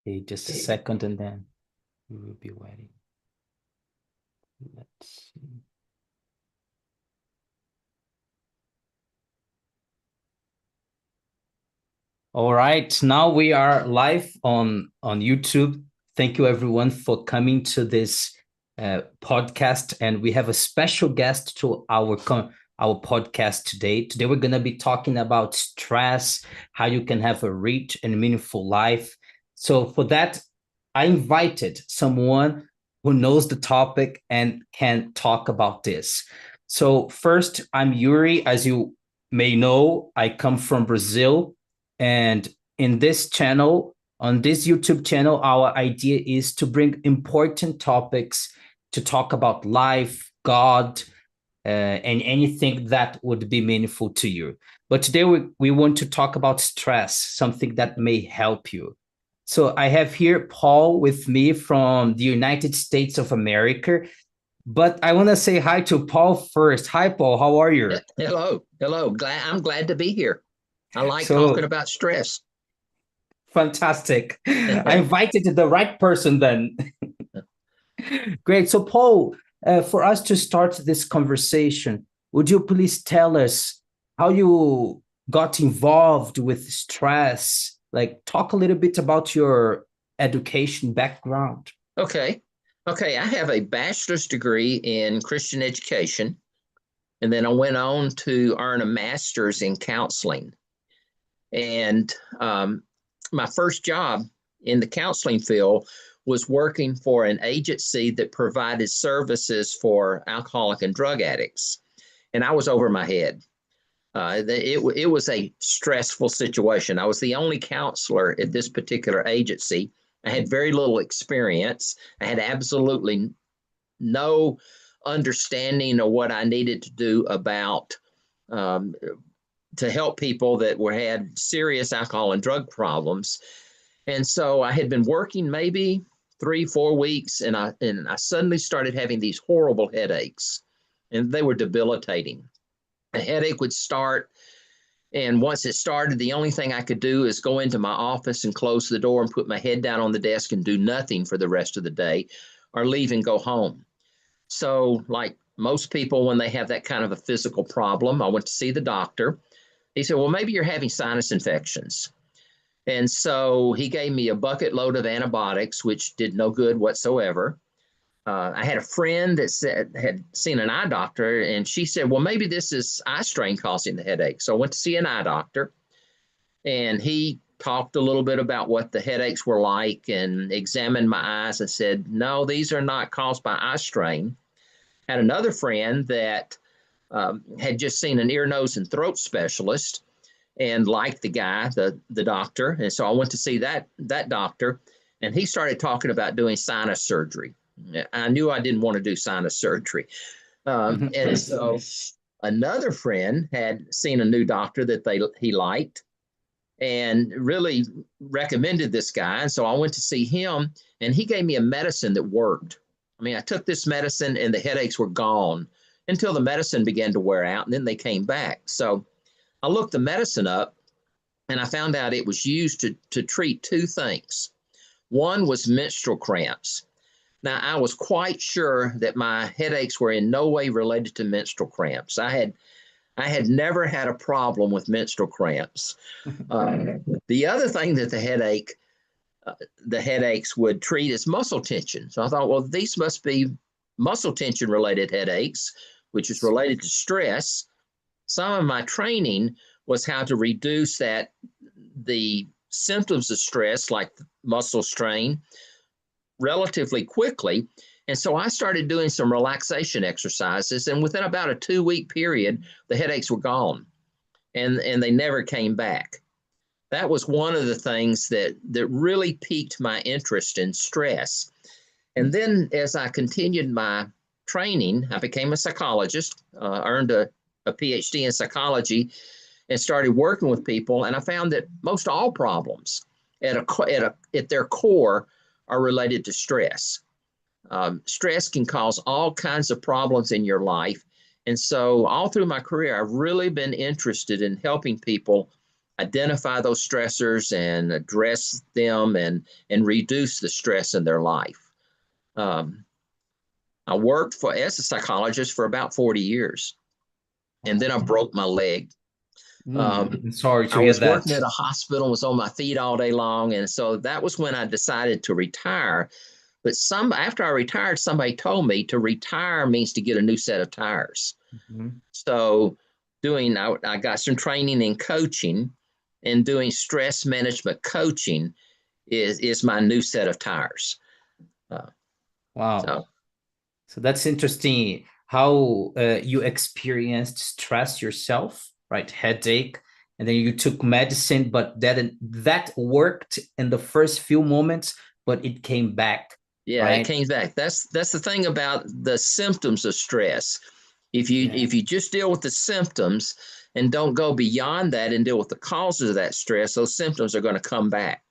Okay, just a second and then we will be waiting. Let's see. All right, now we are live on YouTube. Thank you everyone for coming to this podcast, and we have a special guest to our podcast today. Today we're going to be talking about stress, how you can have a rich and meaningful life. So for that, I invited someone who knows the topic and can talk about this. So first, I'm Yuri. As you may know, I come from Brazil. And in this channel, on this YouTube channel, our idea is to bring important topics to talk about life, God, and anything that would be meaningful to you. But today we want to talk about stress, something that may help you. So I have here Paul with me from the United States of America. But I want to say hi to Paul first. Hi, Paul. How are you? Hello. I'm glad to be here. I like So, talking about stress. Fantastic. I invited the right person then. Great. So, Paul, for us to start this conversation, would you please tell us how you got involved with stress? Like, talk a little bit about your education background. Okay. I have a bachelor's degree in Christian education, and then I went on to earn a master's in counseling. And my first job in the counseling field was working for an agency that provided services for alcoholic and drug addicts. And I was over my head. It was a stressful situation. I was the only counselor at this particular agency. I had very little experience. I had absolutely no understanding of what I needed to do about to help people that had serious alcohol and drug problems. And so I had been working maybe 3-4 weeks, and I suddenly started having these horrible headaches, and they were debilitating. A headache would start, and once it started, the only thing I could do is go into my office and close the door and put my head down on the desk and do nothing for the rest of the day, or leave and go home. So like most people, when they have that kind of a physical problem, I went to see the doctor. He said, well, maybe you're having sinus infections. And so he gave me a bucket load of antibiotics, which did no good whatsoever. I had a friend that had seen an eye doctor, and she said, well, maybe this is eye strain causing the headache. So I went to see an eye doctor, and he talked a little bit about what the headaches were like and examined my eyes and said, no, these are not caused by eye strain. I had another friend that had just seen an ear, nose, and throat specialist and liked the guy, the doctor. And so I went to see that doctor, and he started talking about doing sinus surgery. I knew I didn't want to do sinus surgery. And so another friend had seen a new doctor that he liked and really recommended this guy. And so I went to see him, and he gave me a medicine that worked. I mean, I took this medicine and the headaches were gone until the medicine began to wear out, and then they came back. So I looked the medicine up, and I found out it was used to treat two things. One was menstrual cramps. Now, I was quite sure that my headaches were in no way related to menstrual cramps. I had never had a problem with menstrual cramps. The other thing that the headaches would treat is muscle tension. So I thought, well, these must be muscle tension related headaches, which is related to stress. Some of my training was how to reduce the symptoms of stress, like muscle strain, relatively quickly. And so I started doing some relaxation exercises, and within about a 2-week period, the headaches were gone, and they never came back. That was one of the things that really piqued my interest in stress. And then as I continued my training, I became a psychologist, earned a PhD in psychology, and started working with people. And I found that most all problems at their core are related to stress. Stress can cause all kinds of problems in your life. And so all through my career, I've really been interested in helping people identify those stressors and address them and reduce the stress in their life. I worked as a psychologist for about 40 years, and then I broke my leg. Sorry to I hear was that. working at a hospital, was on my feet all day long, and so that was when I decided to retire. But after I retired, somebody told me to retire means to get a new set of tires. So I got some training in coaching, and doing stress management coaching is my new set of tires. Wow. So that's interesting how you experienced stress yourself, right? Headache, and then you took medicine, but that worked in the first few moments, but it came back. Yeah, right? It came back. That's the thing about the symptoms of stress. If you just deal with the symptoms and don't go beyond that and deal with the causes of that stress, those symptoms are going to come back.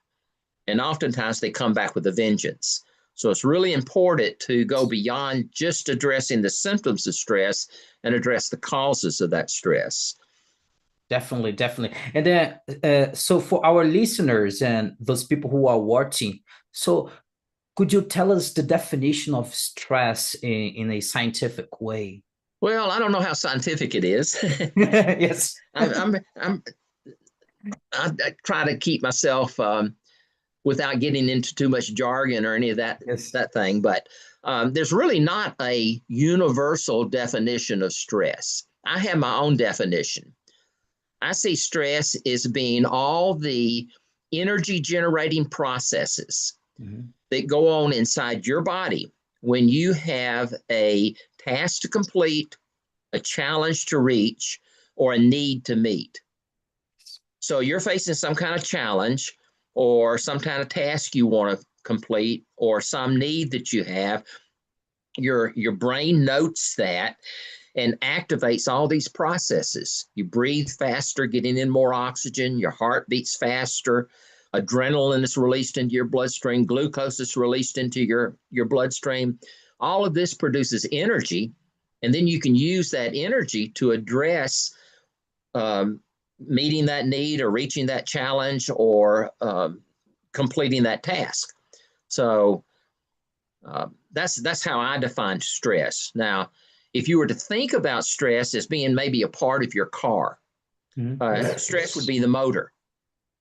And oftentimes they come back with a vengeance. So it's really important to go beyond just addressing the symptoms of stress and address the causes of that stress. Definitely. And then, so for our listeners and those people who are watching, so could you tell us the definition of stress in a scientific way? Well, I don't know how scientific it is. Yes. I try to keep myself without getting into too much jargon or any of that thing. But there's really not a universal definition of stress. I have my own definition. I see stress as being all the energy generating processes that go on inside your body when you have a task to complete, a challenge to reach, or a need to meet. So you're facing some kind of challenge or some kind of task you want to complete or some need that you have. Your brain notes that and activates all these processes. You breathe faster, getting in more oxygen, your heart beats faster, adrenaline is released into your bloodstream, glucose is released into your bloodstream. All of this produces energy, and then you can use that energy to address meeting that need or reaching that challenge or completing that task. So that's how I define stress. Now, if you were to think about stress as being maybe a part of your car, stress would be the motor.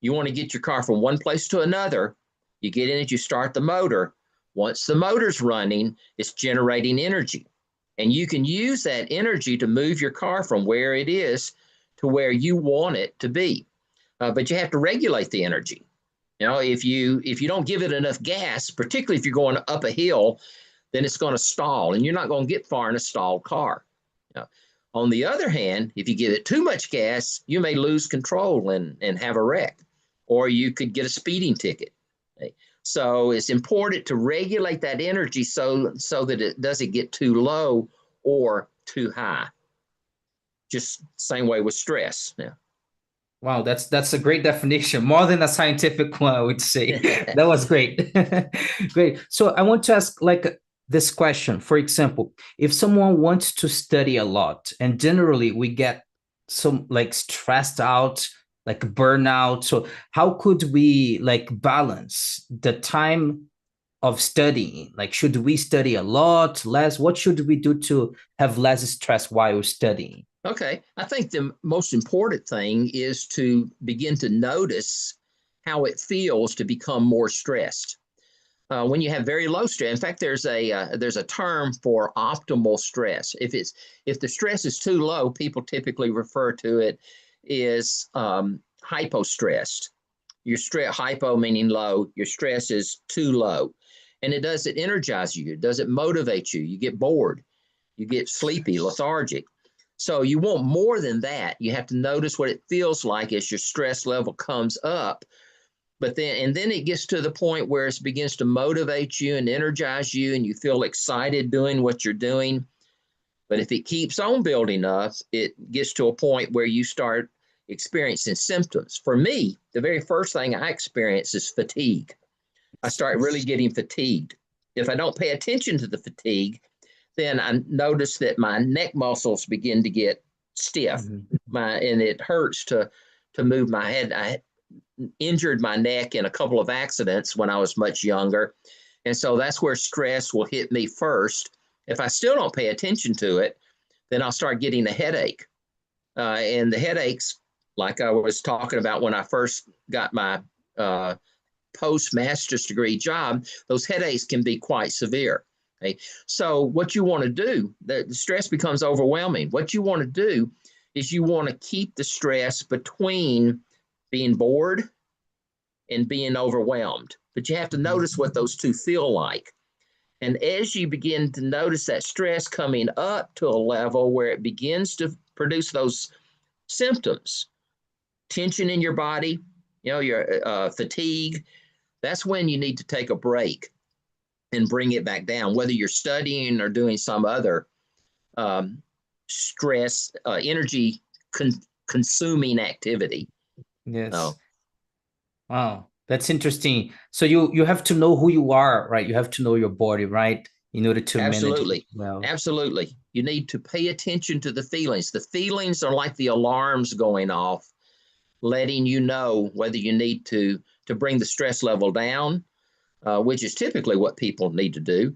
You want to get your car from one place to another. You get in it, you start the motor. Once the motor's running, it's generating energy. And you can use that energy to move your car from where it is to where you want it to be. But you have to regulate the energy. You know, if you don't give it enough gas, particularly if you're going up a hill, then it's going to stall and you're not going to get far in a stalled car. Now, on the other hand, if you give it too much gas, you may lose control and have a wreck, or you could get a speeding ticket. Okay? So it's important to regulate that energy so that it doesn't get too low or too high. Just same way with stress. Yeah. Wow, that's a great definition, more than a scientific one, I would say. That was great. Great. So I want to ask this question. For example, if someone wants to study a lot, and generally we get some stressed out, burnout. So how could we balance the time of studying? Should we study a lot, less? What should we do to have less stress while studying? Okay. I think the most important thing is to begin to notice how it feels to become more stressed. When you have very low stress, in fact, there's a term for optimal stress. If the stress is too low, people typically refer to it as hypostressed. Your stress, hypo meaning low, your stress is too low. And it doesn't energize you. It doesn't motivate you. You get bored. You get sleepy, lethargic. So you want more than that. You have to notice what it feels like as your stress level comes up. But then it gets to the point where it begins to motivate you and energize you and you feel excited doing what you're doing. But if it keeps on building up, it gets to a point where you start experiencing symptoms. For me, the very first thing I experience is fatigue. I start really getting fatigued. If I don't pay attention to the fatigue, then I notice that my neck muscles begin to get stiff. And it hurts to to move my head. I injured my neck in a couple of accidents when I was much younger. And so that's where stress will hit me first. If I still don't pay attention to it, then I'll start getting a headache. And the headaches, like I was talking about when I first got my post-master's degree job, those headaches can be quite severe. Okay? So what you want to do, the stress becomes overwhelming. What you want to do is you want to keep the stress between being bored and being overwhelmed. But you have to notice what those two feel like. And as you begin to notice that stress coming up to a level where it begins to produce those symptoms, tension in your body, your fatigue, that's when you need to take a break and bring it back down, whether you're studying or doing some other stress, energy consuming activity. Yes. Wow, that's interesting. So you have to know who you are, right? You have to know your body, right? In order to Absolutely. manage it well. Absolutely. You need to pay attention to the feelings. The feelings are like the alarms going off, letting you know whether you need to bring the stress level down, which is typically what people need to do.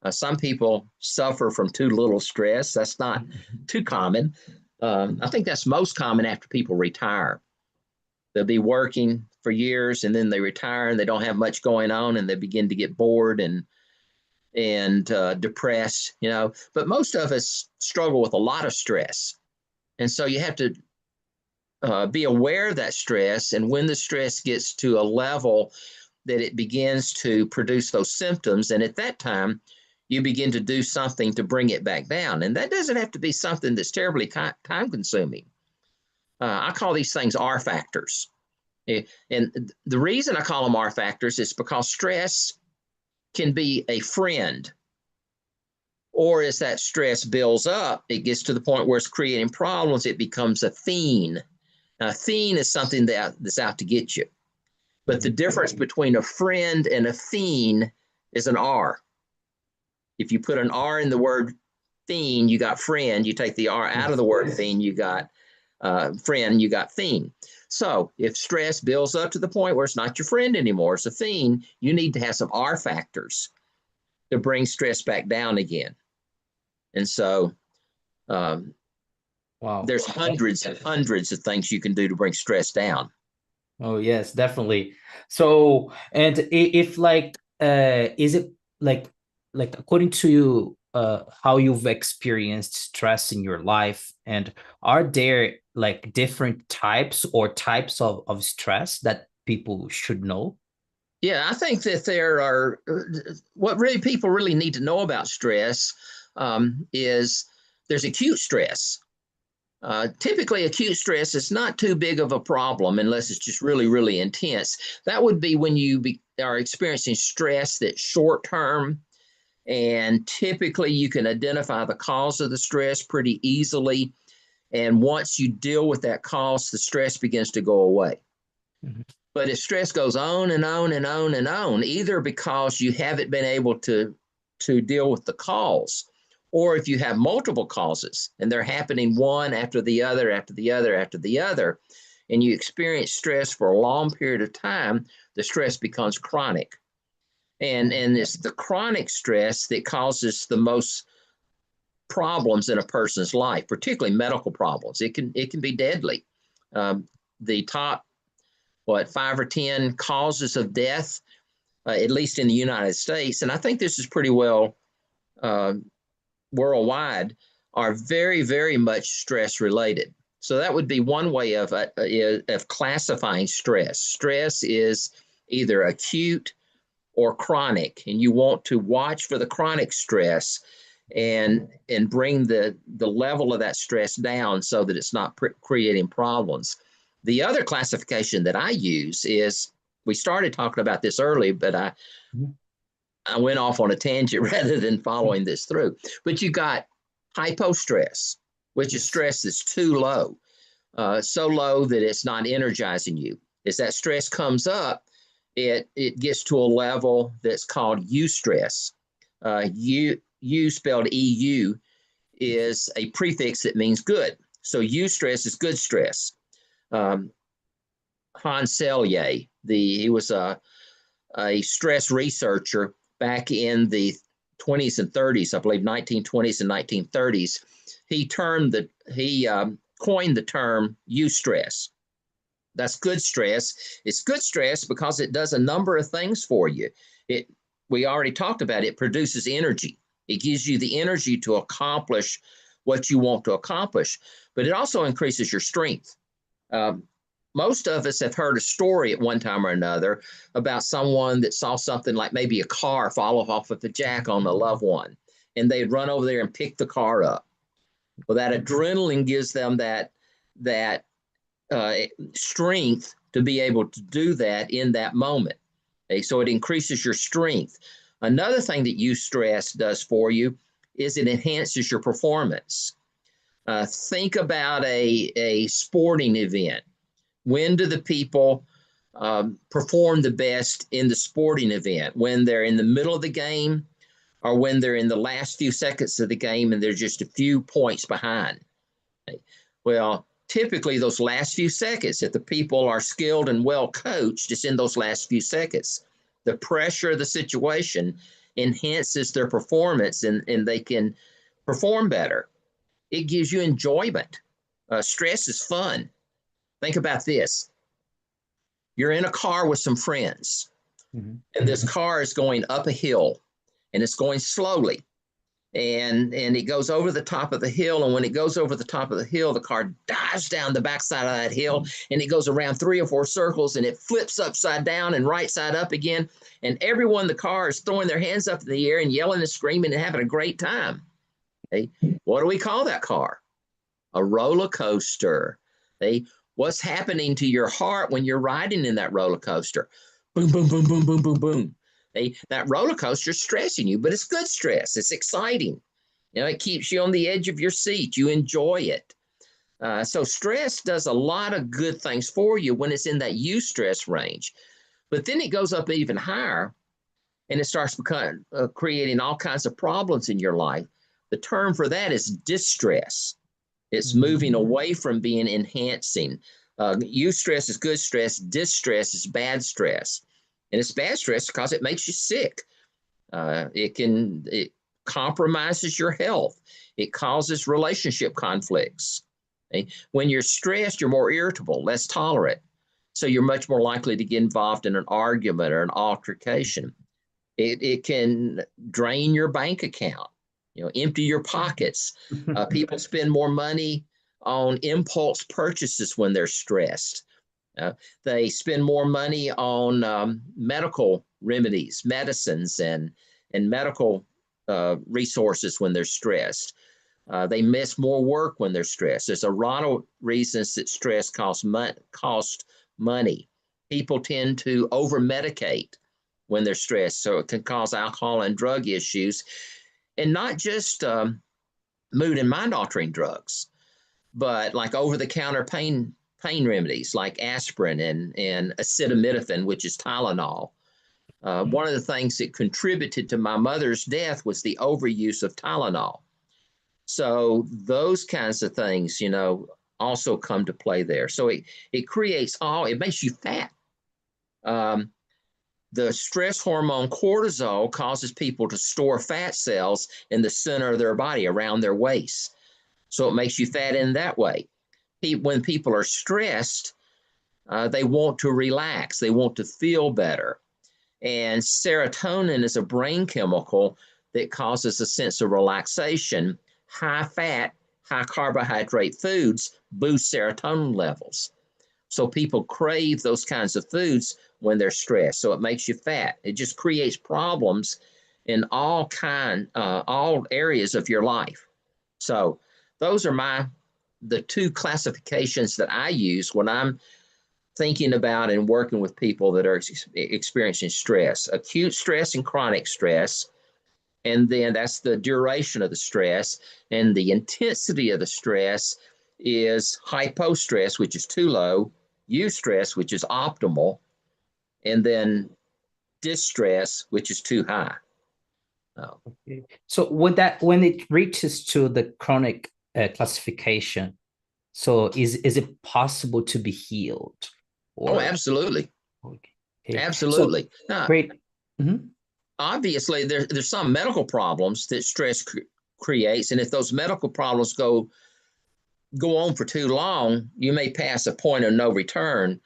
Some people suffer from too little stress. That's not too common. I think that's most common after people retire. They'll be working for years and then they retire and they don't have much going on and they begin to get bored and depressed, But most of us struggle with a lot of stress. And so you have to be aware of that stress. And when the stress gets to a level that it begins to produce those symptoms, and at that time, you begin to do something to bring it back down. And that doesn't have to be something that's terribly time consuming. I call these things R factors. And the reason I call them R factors is because stress can be a friend, or as that stress builds up, it gets to the point where it's creating problems, it becomes a fiend. Now, a fiend is something that's out to get you. But the difference between a friend and a fiend is an R. If you put an R in the word fiend, you got friend. You take the R out of the word fiend, you got friend, you got fiend. So if stress builds up to the point where it's not your friend anymore, it's a fiend, you need to have some R factors to bring stress back down again. And so wow, there's hundreds and hundreds of things you can do to bring stress down. Oh, yes, definitely. So, and if is it like according to you, how you've experienced stress in your life, and are there like different types of stress that people should know? Yeah, I think that there are, what really people really need to know about stress is there's acute stress. Typically, acute stress is not too big of a problem unless it's just really, really intense. That would be when you are experiencing stress that's short term, and typically you can identify the cause of the stress pretty easily. And once you deal with that cause, the stress begins to go away. Mm-hmm. But if stress goes on and on and on and on, either because you haven't been able to deal with the cause, or if you have multiple causes and they're happening one after the other, after the other, after the other, and you experience stress for a long period of time, the stress becomes chronic. And it's the chronic stress that causes the most problems in a person's life, particularly medical problems. It can be deadly. The top, 5 or 10 causes of death, at least in the United States, and I think this is pretty well worldwide, are very, very much stress related. So that would be one way of classifying stress. Stress is either acute or chronic, and you want to watch for the chronic stress and bring the level of that stress down so that it's not creating problems. The other classification that I use is, we started talking about this early, but I went off on a tangent rather than following this through. But you got hypostress, which is stress that's too low, so low that it's not energizing you. As that stress comes up, it gets to a level that's called eustress. Eu spelled EU is a prefix that means good. So eustress is good stress. Hans Selye. He was a stress researcher back in the 20s and 30s, I believe 1920s and 1930s. He coined the term eustress. That's good stress. It's good stress because it does a number of things for you. We already talked about it. It produces energy. It gives you the energy to accomplish what you want to accomplish, but it also increases your strength. Most of us have heard a story at one time or another about someone that saw something like maybe a car fall off of the jack on a loved one, and they'd run over there and pick the car up. Well, that adrenaline gives them that strength to be able to do that in that moment. Okay? So it increases your strength. Another thing that eustress does for you is it enhances your performance. Think about a sporting event. When do the people perform the best in the sporting event? When they're in the middle of the game, or when they're in the last few seconds of the game and they're just a few points behind? Okay. Well, typically those last few seconds, if the people are skilled and well coached, it's in those last few seconds. The pressure of the situation enhances their performance, and they can perform better. It gives you enjoyment. Stress is fun. Think about this. You're in a car with some friends, and this car is going up a hill, and it's going slowly. And it goes over the top of the hill. And when it goes over the top of the hill, the car dives down the backside of that hill, and it goes around 3 or 4 circles, and it flips upside down and right side up again. And everyone in the car is throwing their hands up in the air and yelling and screaming and having a great time. Okay? What do we call that car? A roller coaster. Okay? What's happening to your heart when you're riding in that roller coaster? Boom, boom, boom, boom, boom, boom, boom. That roller coaster is stressing you, but it's good stress. It's exciting. It keeps you on the edge of your seat. You enjoy it. So stress does a lot of good things for you when it's in that eustress range. But then it goes up even higher, and it starts creating all kinds of problems in your life. The term for that is distress. It's moving away from being enhancing. Eustress is good stress. Distress is bad stress. And it's bad stress because it makes you sick. It compromises your health. It causes relationship conflicts. Okay? When you're stressed, you're more irritable, less tolerant. So you're much more likely to get involved in an argument or an altercation. It can drain your bank account, empty your pockets. People spend more money on impulse purchases when they're stressed. They spend more money on medical remedies, medicines, and medical resources when they're stressed. They miss more work when they're stressed. There's a lot of reasons that stress costs money. People tend to over-medicate when they're stressed, so it can cause alcohol and drug issues, and not just mood and mind-altering drugs, but like over-the-counter pain remedies like aspirin and acetaminophen, which is Tylenol. One of the things that contributed to my mother's death was the overuse of Tylenol. So those kinds of things, also come to play there. So it makes you fat. The stress hormone cortisol causes people to store fat cells in the center of their body around their waist. So it makes you fat in that way. When people are stressed, they want to relax. They want to feel better. And serotonin is a brain chemical that causes a sense of relaxation. High fat, high carbohydrate foods boost serotonin levels. So people crave those kinds of foods when they're stressed. So it makes you fat. It just creates problems in all areas of your life. So those are the 2 classifications that I use when I'm thinking about and working with people that are experiencing stress: acute stress and chronic stress. And then that's the duration of the stress. And the intensity of the stress is hypostress, which is too low, eustress, which is optimal, and then distress, which is too high. Okay. So when it reaches to the chronic classification, so is it possible to be healed? Oh, or absolutely. okay. Absolutely. So, Now, great. Mhm. obviously, there's some medical problems that stress creates, and if those medical problems go on for too long, you may pass a point of no return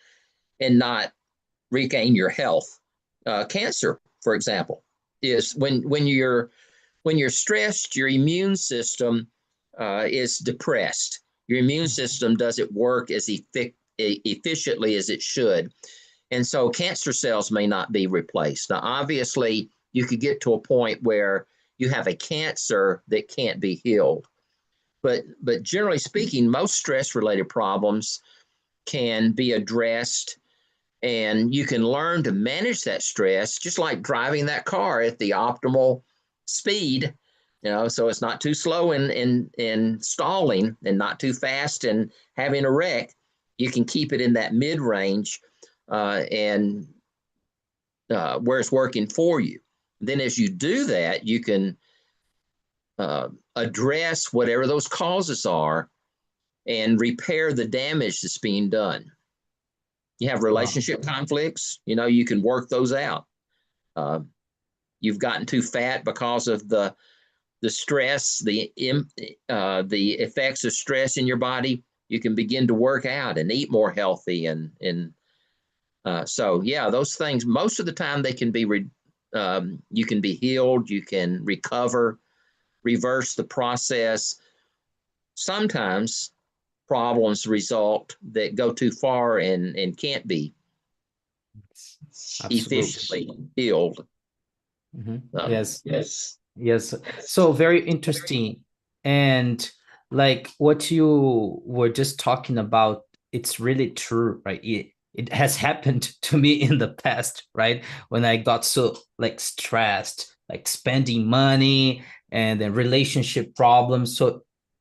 and not regain your health. Cancer, for example, is when you're stressed, your immune system is depressed. Your immune system doesn't work as efficiently as it should. And so cancer cells may not be replaced. Now, obviously, you could get to a point where you have a cancer that can't be healed. But generally speaking, most stress-related problems can be addressed, and you can learn to manage that stress, just like driving that car at the optimal speed, so it's not too slow and stalling, and not too fast and having a wreck. You can keep it in that mid-range, and where it's working for you. Then as you do that, you can address whatever those causes are and repair the damage that's being done. You have relationship conflicts, you can work those out. You've gotten too fat because of the stress, the effects of stress in your body. You can begin to work out and eat more healthy, and so yeah, those things, most of the time they can be you can be healed, you can recover, reverse the process. Sometimes problems result that go too far and can't be efficiently healed. Yes. Yes. Yes. So very interesting. And like what you were just talking about, it's really true, right? It has happened to me in the past, right? When I got so like stressed, like spending money and then relationship problems.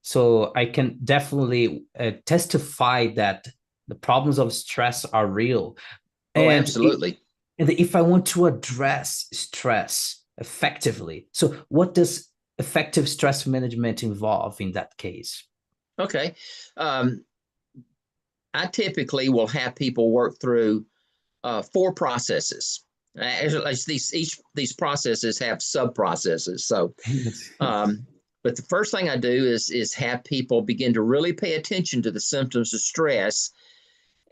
So I can definitely testify that the problems of stress are real. Oh, And absolutely. and if I want to address stress effectively, so what does effective stress management involve in that case? Okay. I typically will have people work through 4 processes. These processes have sub processes. So, but the first thing I do is have people begin to really pay attention to the symptoms of stress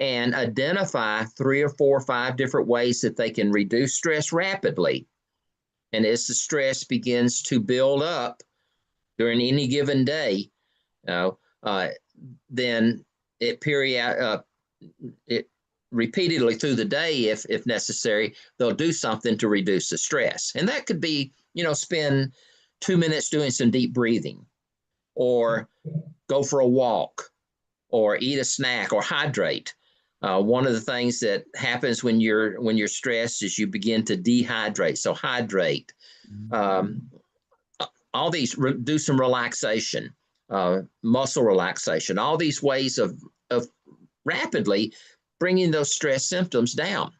and identify 3 or 4 or 5 different ways that they can reduce stress rapidly. And as the stress begins to build up during any given day, then it repeatedly through the day, if necessary, they'll do something to reduce the stress. And that could be, spend 2 minutes doing some deep breathing, or go for a walk, or eat a snack, or hydrate. One of the things that happens when you're stressed is you begin to dehydrate. So hydrate. All these, do some relaxation, muscle relaxation. All these ways of rapidly bringing those stress symptoms down.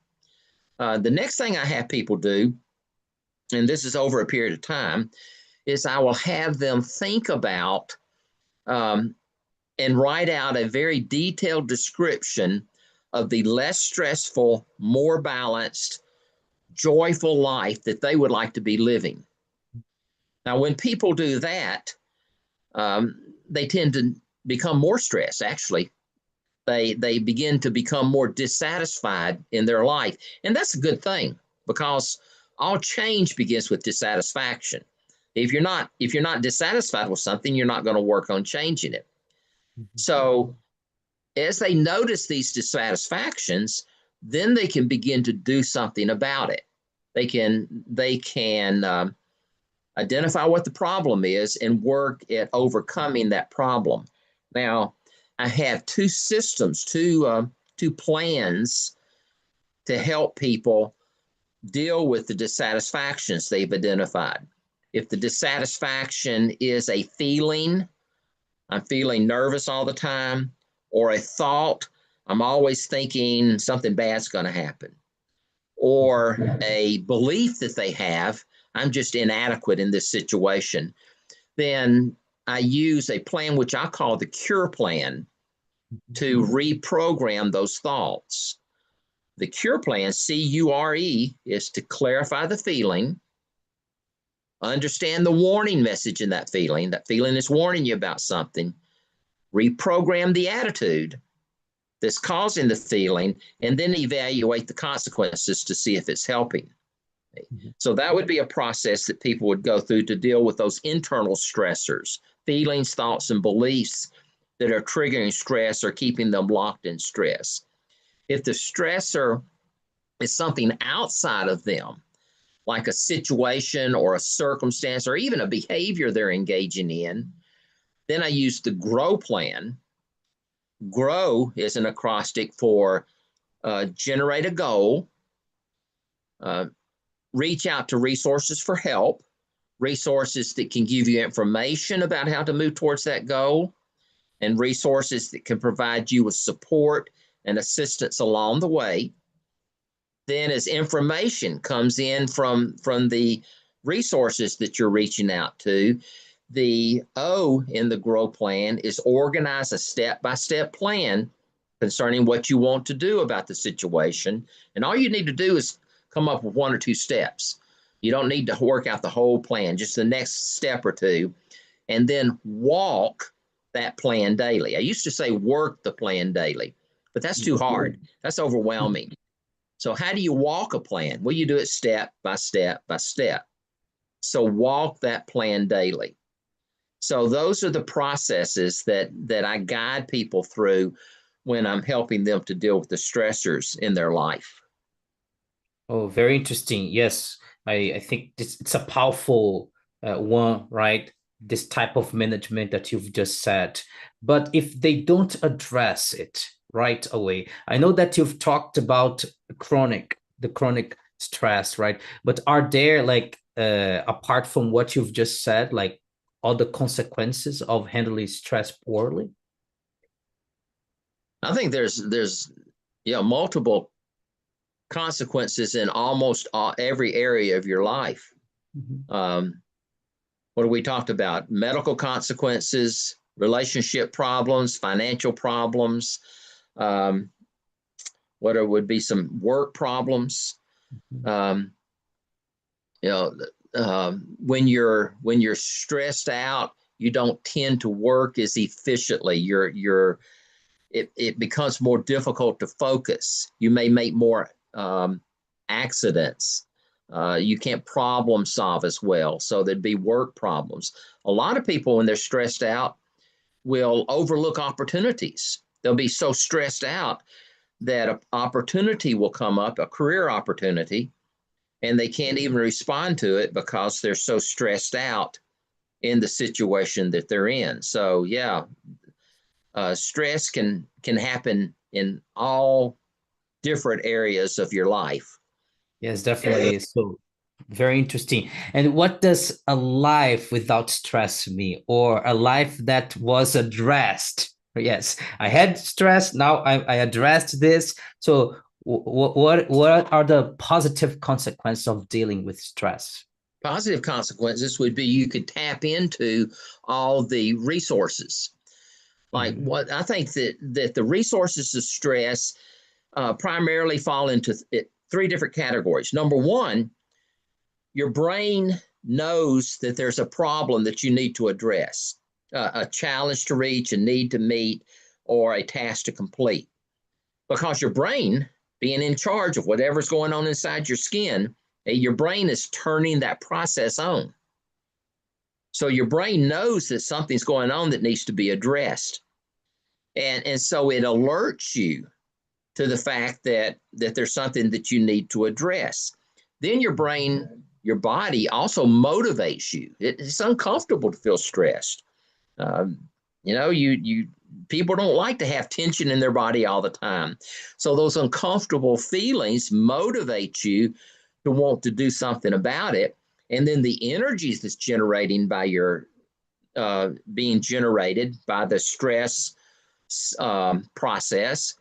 The next thing I have people do, and this is over a period of time, is I will have them think about and write out a very detailed description of the less stressful, more balanced, joyful life that they would like to be living. Now, when people do that, they tend to become more stressed, actually. They begin to become more dissatisfied in their life. And that's a good thing, because all change begins with dissatisfaction. If you're not dissatisfied with something, you're not going to work on changing it. So as they notice these dissatisfactions, then they can begin to do something about it. They can identify what the problem is and work at overcoming that problem. Now, I have 2 systems, two plans to help people deal with the dissatisfactions they've identified. If the dissatisfaction is a feeling, I'm feeling nervous all the time, or a thought, I'm always thinking something bad's going to happen, or a belief that they have, I'm just inadequate in this situation, then I use a plan which I call the cure plan to reprogram those thoughts. The cure plan, CURE, is to clarify the feeling, understand the warning message in that feeling. That feeling is warning you about something. Reprogram the attitude that's causing the feeling, and then evaluate the consequences to see if it's helping. So that would be a process that people would go through to deal with those internal stressors, feelings, thoughts, and beliefs that are triggering stress or keeping them locked in stress. If the stressor is something outside of them, like a situation or a circumstance or even a behavior they're engaging in, then I use the GROW plan. GROW is an acrostic for generate a goal, reach out to resources for help, resources that can give you information about how to move towards that goal, and resources that can provide you with support and assistance along the way. Then as information comes in from the resources that you're reaching out to, the O in the GROW plan is organize a step-by-step plan concerning what you want to do about the situation. And all you need to do is come up with 1 or 2 steps. You don't need to work out the whole plan, just the next step or two, and then walk that plan daily. I used to say work the plan daily, but that's too hard. That's overwhelming. So how do you walk a plan? Well, you do it step by step by step. So walk that plan daily. So those are the processes that I guide people through when I'm helping them to deal with the stressors in their life. Oh, very interesting. Yes, I think it's a powerful one, right? This type of management that you've just said. But if they don't address it right away, I know that you've talked about the chronic stress, right? But are there like, apart from what you've just said, like other consequences of handling stress poorly? I think there's multiple consequences in almost every area of your life. Mm-hmm. What have we talked about? Medical consequences, relationship problems, financial problems. What would be some work problems? When you're stressed out, you don't tend to work as efficiently. It becomes more difficult to focus. You may make more accidents. You can't problem solve as well. So there'd be work problems. A lot of people, when they're stressed out, will overlook opportunities. They'll be so stressed out that an opportunity will come up, a career opportunity, and they can't even respond to it because they're so stressed out in the situation that they're in. So yeah, stress can happen in all different areas of your life. Yes, definitely. So very interesting. And what does a life without stress mean, or a life that was addressed? Yes, I had stress. Now I addressed this. So what are the positive consequences of dealing with stress? Positive consequences would be you could tap into all the resources. Like what I think that the resources of stress primarily fall into 3 different categories. Number 1, your brain knows that there's a problem that you need to address, a challenge to reach, a need to meet, or a task to complete. Because your brain, being in charge of whatever's going on inside your skin, your brain is turning that process on. So your brain knows that something's going on that needs to be addressed. And so it alerts you to the fact that there's something that you need to address. Then your brain, your body also motivates you. It's uncomfortable to feel stressed. People don't like to have tension in their body all the time. So those uncomfortable feelings motivate you to want to do something about it. And then the energies that's generating by your being generated by the stress process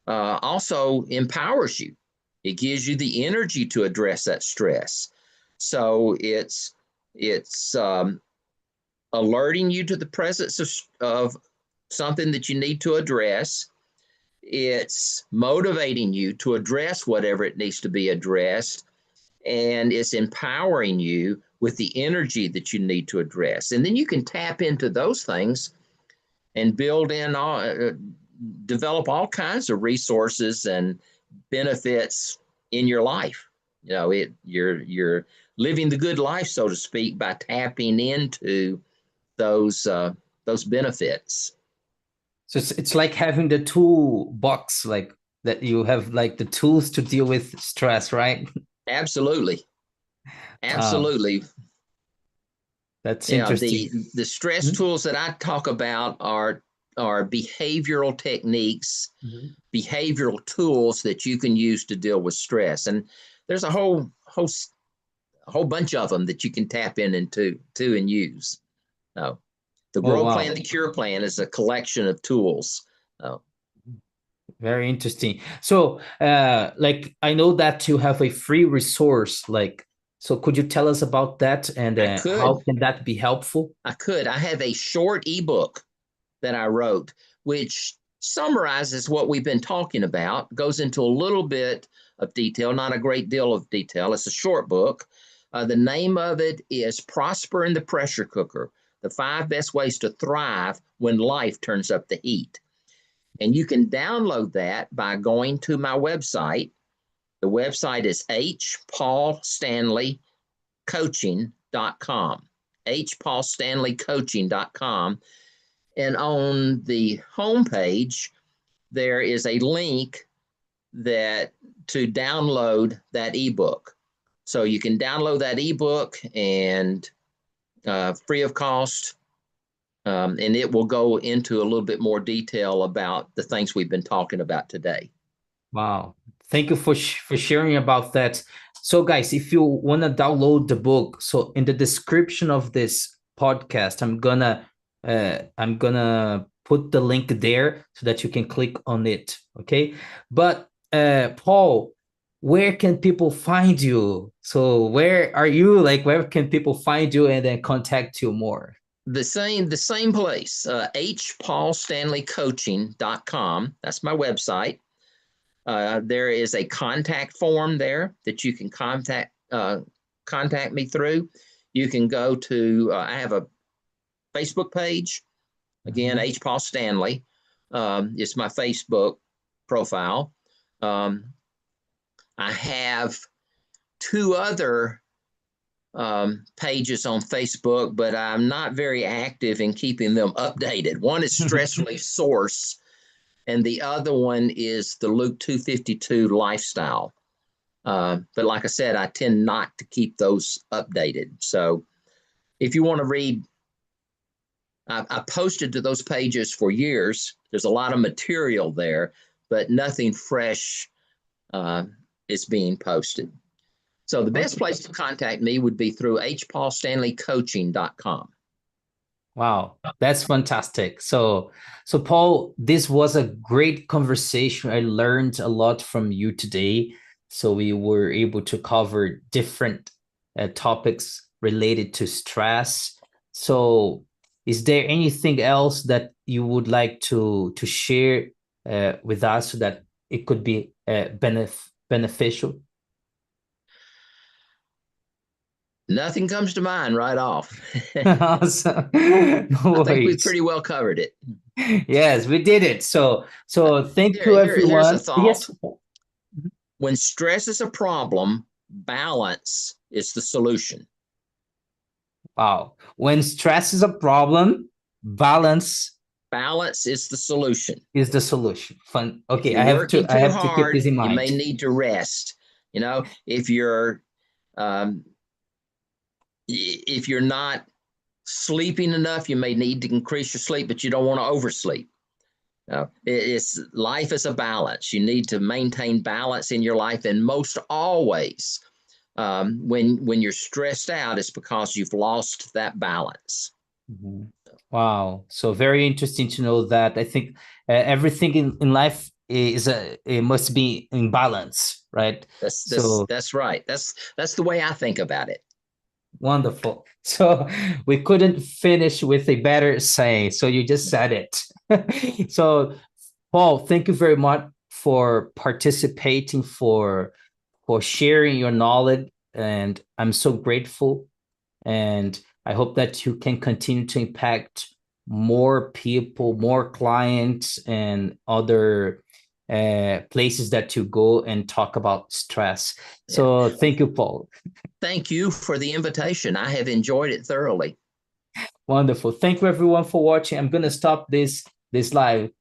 also empowers you. It gives you the energy to address that stress. So it's alerting you to the presence of something that you need to address. it's motivating you to address whatever it needs to be addressed, and it's empowering you with the energy that you need to address. And then you can tap into those things and build in develop all kinds of resources and benefits in your life. You're living the good life, so to speak, by tapping into those benefits. So it's like having the toolbox, like that you have like the tools to deal with stress, right? Absolutely. That's interesting. The stress tools that I talk about are behavioral techniques, behavioral tools that you can use to deal with stress. And there's a whole bunch of them that you can tap into and use. The Grow Plan, the Cure Plan is a collection of tools. Very interesting. So, like, I know that you have a free resource, so could you tell us about that, and how can that be helpful? I could. I have a short ebook that I wrote, which summarizes what we've been talking about, goes into a little bit of detail, not a great deal of detail. It's a short book. The name of it is Prosper in the Pressure Cooker, the 5 Best Ways to Thrive When Life Turns Up the Heat. And you can download that by going to my website. The website is hpaulstanleycoaching.com, hpaulstanleycoaching.com. And on the homepage, there is a link to download that ebook. So you can download that ebook and free of cost. And it will go into a little bit more detail about the things we've been talking about today. Wow. Thank you for sharing about that. So guys, if you want to download the book, so in the description of this podcast, I'm gonna put the link there so that you can click on it. Okay. But Paul, where can people find you? So where are you? Like, where can people find you and then contact you more? The same place, hpaulstanleycoaching.com. That's my website. There is a contact form there that you can contact me through. You can go to, I have a Facebook page. Again, H. Paul Stanley. It's my Facebook profile. I have 2 other pages on Facebook, but I'm not very active in keeping them updated. One is Stress Relief Source, and the other one is the Luke 252 Lifestyle. But like I said, I tend not to keep those updated. So if you want to read, I posted to those pages for years. There's a lot of material there, but nothing fresh is being posted. So the best place to contact me would be through hpaulstanleycoaching.com. Wow, that's fantastic. So Paul, this was a great conversation. I learned a lot from you today. So we were able to cover different topics related to stress. So is there anything else that you would like to share with us so that it could be beneficial? Nothing comes to mind right off. Awesome. No I think we pretty well covered it. Yes, we did it. So thank you, everyone. Here's a thought. Yes. When stress is a problem, balance is the solution. Wow. When stress is a problem, balance is the solution. Is the solution. Fun. Okay, I have to keep this in mind. You may need to rest. If you're not sleeping enough, you may need to increase your sleep, but you don't want to oversleep. Life is a balance. You need to maintain balance in your life, and most always, when you're stressed out, it's because you've lost that balance. Mm-hmm. Wow, so very interesting to know that. I think everything in life it must be in balance, right? That's right. That's the way I think about it. Wonderful. So we couldn't finish with a better saying. So you just said it. So Paul, thank you very much for participating, for sharing your knowledge, and I'm so grateful. And I hope that you can continue to impact more people, more clients, and other places that you go and talk about stress. So thank you, Paul. Thank you for the invitation. I have enjoyed it thoroughly. Wonderful. Thank you, everyone, for watching. I'm going to stop this live.